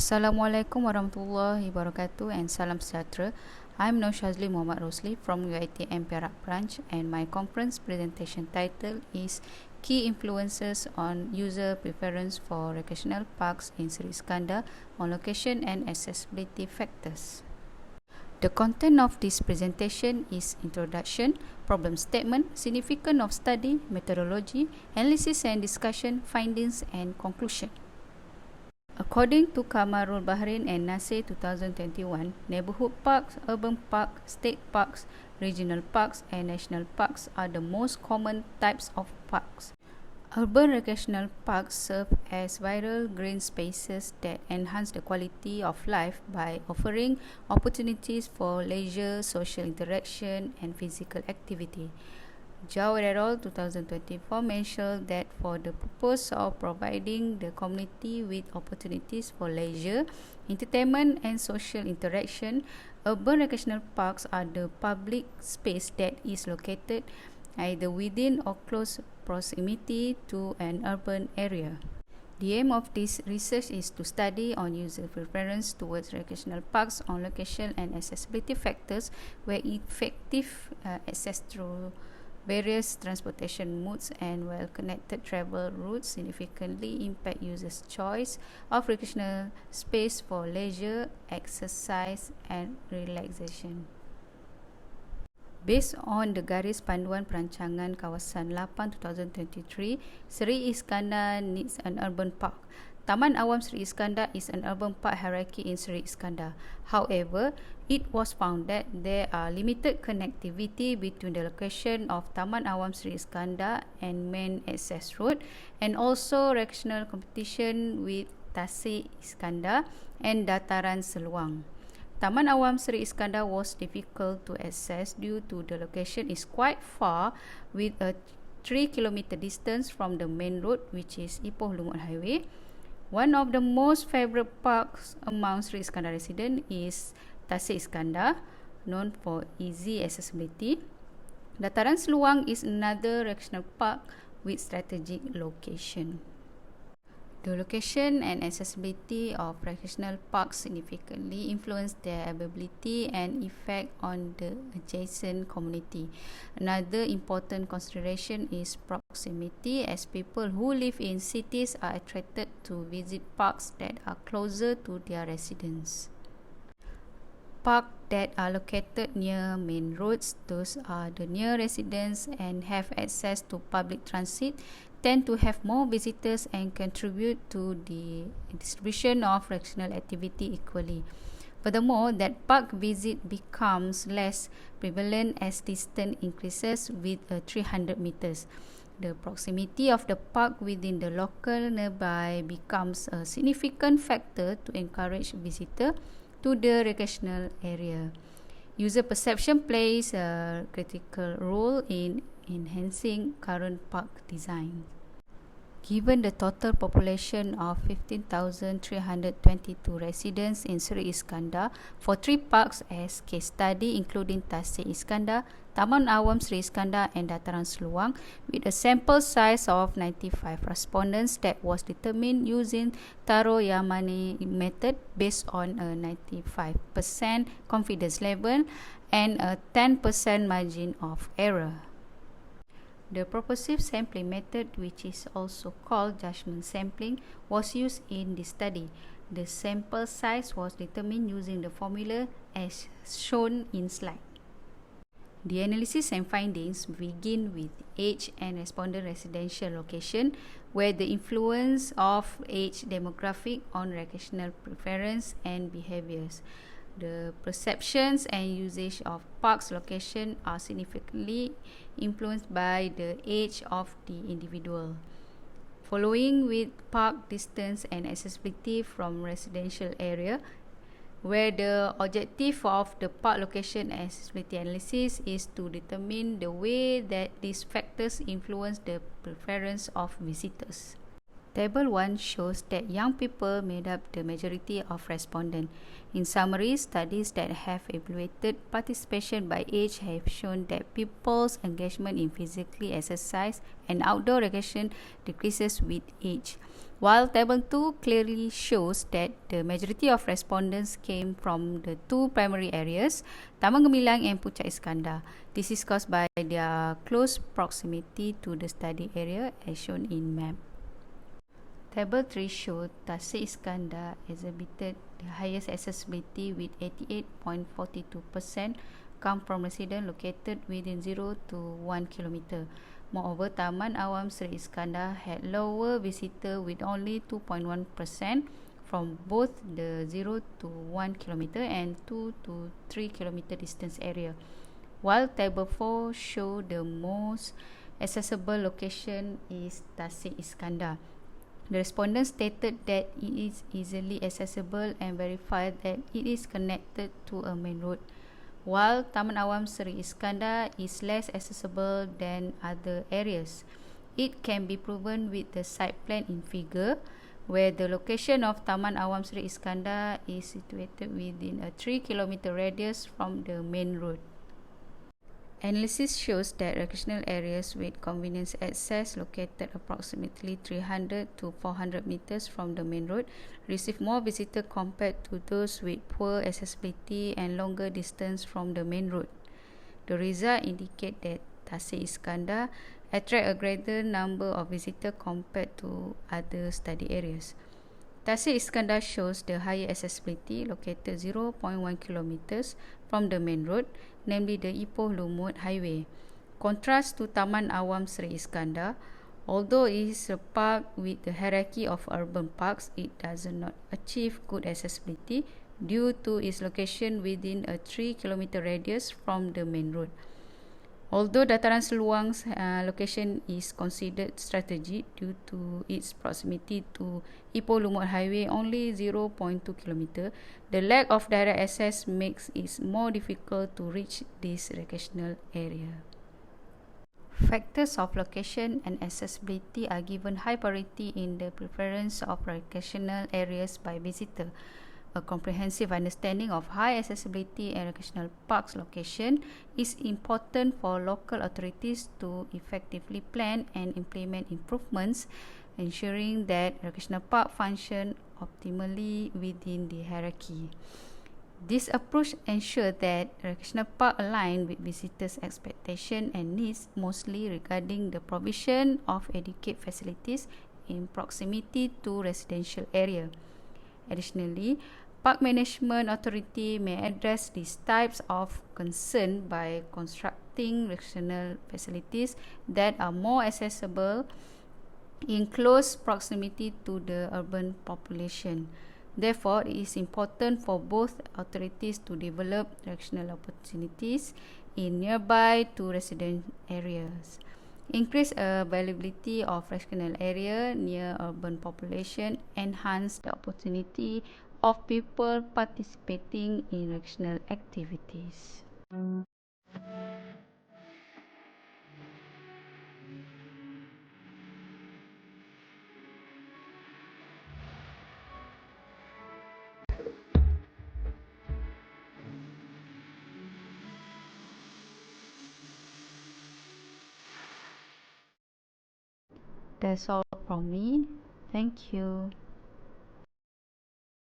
Assalamualaikum warahmatullahi wabarakatuh and salam sejahtera. I'm Norsyazlin Muhammad Rosli from Universiti Perak branch, and my conference presentation title is Key Influences on User Preference for Recreational Parks in Sri Iskandar on Location and Accessibility Factors. The content of this presentation is introduction, problem statement, significance of study, methodology, analysis and discussion, findings and conclusion. According to Kamarul Bahrain and Nasir 2021, neighborhood parks, urban parks, state parks, regional parks and national parks are the most common types of parks. Urban recreational parks serve as vital green spaces that enhance the quality of life by offering opportunities for leisure, social interaction and physical activity. Zhao et al. 2024 mentioned that for the purpose of providing the community with opportunities for leisure, entertainment and social interaction, urban recreational parks are the public space that is located either within or close proximity to an urban area. The aim of this research is to study on user preference towards recreational parks on location and accessibility factors where effective access through various transportation modes and well-connected travel routes significantly impact users' choice of recreational space for leisure, exercise and relaxation. Based on the Garis Panduan Perancangan Kawasan 8 2023, Sri Iskandar needs an urban park. Taman Awam Sri Iskandar is an urban park hierarchy in Sri Iskandar. However, it was found that there are limited connectivity between the location of Taman Awam Sri Iskandar and main access road, and also recreational competition with Tasik Iskandar and Dataran Seluang. Taman Awam Sri Iskandar was difficult to access due to the location is quite far with a 3 km distance from the main road, which is Ipoh Lumut Highway. One of the most favorite parks among Sri Iskandar residents is Tasik Iskandar, known for easy accessibility. Dataran Seluang is another recreational park with strategic location. The location and accessibility of recreational parks significantly influence their availability and effect on the adjacent community. Another important consideration is proximity, as people who live in cities are attracted to visit parks that are closer to their residence. Parks that are located near main roads, those are the near residents and have access to public transit, tend to have more visitors and contribute to the distribution of recreational activity equally. Furthermore, that park visit becomes less prevalent as distance increases with 300 meters. The proximity of the park within the local nearby becomes a significant factor to encourage visitors to the recreational area. User perception plays a critical role in enhancing current park design. Given the total population of 15,322 residents in Sri Iskandar, for 3 parks as case study including Tasik Iskandar, Taman Awam Sri Iskandar and Dataran Seluang, with a sample size of 95 respondents that was determined using Taro Yamani method based on a 95% confidence level and a 10% margin of error. The purposive sampling method, which is also called judgment sampling, was used in this study. The sample size was determined using the formula as shown in slide. The analysis and findings begin with age and respondent residential location, where the influence of age demographic on recreational preference and behaviors. The perceptions and usage of parks location are significantly influenced by the age of the individual. Following with park distance and accessibility from residential area, where the objective of the park location and accessibility analysis is to determine the way that these factors influence the preference of visitors. Table 1 shows that young people made up the majority of respondents. In summary, studies that have evaluated participation by age have shown that people's engagement in physically exercise and outdoor recreation decreases with age. while Table 2 clearly shows that the majority of respondents came from the two primary areas, Taman Gemilang and Puncak Iskandar. This is caused by their close proximity to the study area as shown in map. Table 3 showed Tasik Iskandar exhibited the highest accessibility with 88.42% come from residents located within 0 to 1 km. Moreover, Taman Awam Seri Iskandar had lower visitor with only 2.1% from both the 0 to 1 km and 2 to 3 km distance area, while Table 4 showed the most accessible location is Tasik Iskandar. The respondents stated that it is easily accessible and verified that it is connected to a main road, while Taman Awam Seri Iskandar is less accessible than other areas. It can be proven with the site plan in figure, where the location of Taman Awam Seri Iskandar is situated within a 3 km radius from the main road. Analysis shows that recreational areas with convenience access located approximately 300 to 400 meters from the main road receive more visitors compared to those with poor accessibility and longer distance from the main road. The results indicate that Tasik Iskandar attract a greater number of visitors compared to other study areas. Tasik Iskandar shows the higher accessibility, located 0.1 kilometers from the main road, namely the Ipoh Lumut Highway. Contrast to Taman Awam Seri Iskandar, although it is a park with the hierarchy of urban parks, it does not achieve good accessibility due to its location within a 3 km radius from the main road. Although Dataran Seluang's location is considered strategic due to its proximity to Ipoh Lumut Highway only 0.2 km, the lack of direct access makes it more difficult to reach this recreational area. Factors of location and accessibility are given high priority in the preference of recreational areas by visitors. A comprehensive understanding of high accessibility and recreational parks location is important for local authorities to effectively plan and implement improvements, ensuring that recreational park function optimally within the hierarchy. This approach ensures that recreational park align with visitors' expectations and needs, mostly regarding the provision of adequate facilities in proximity to residential area. Additionally, Park Management Authority may address these types of concern by constructing recreational facilities that are more accessible in close proximity to the urban population. Therefore, it is important for both authorities to develop recreational opportunities in nearby to resident areas. Increase availability of recreational area near urban population, enhance the opportunity of people participating in recreational activities. That's all from me. Thank you.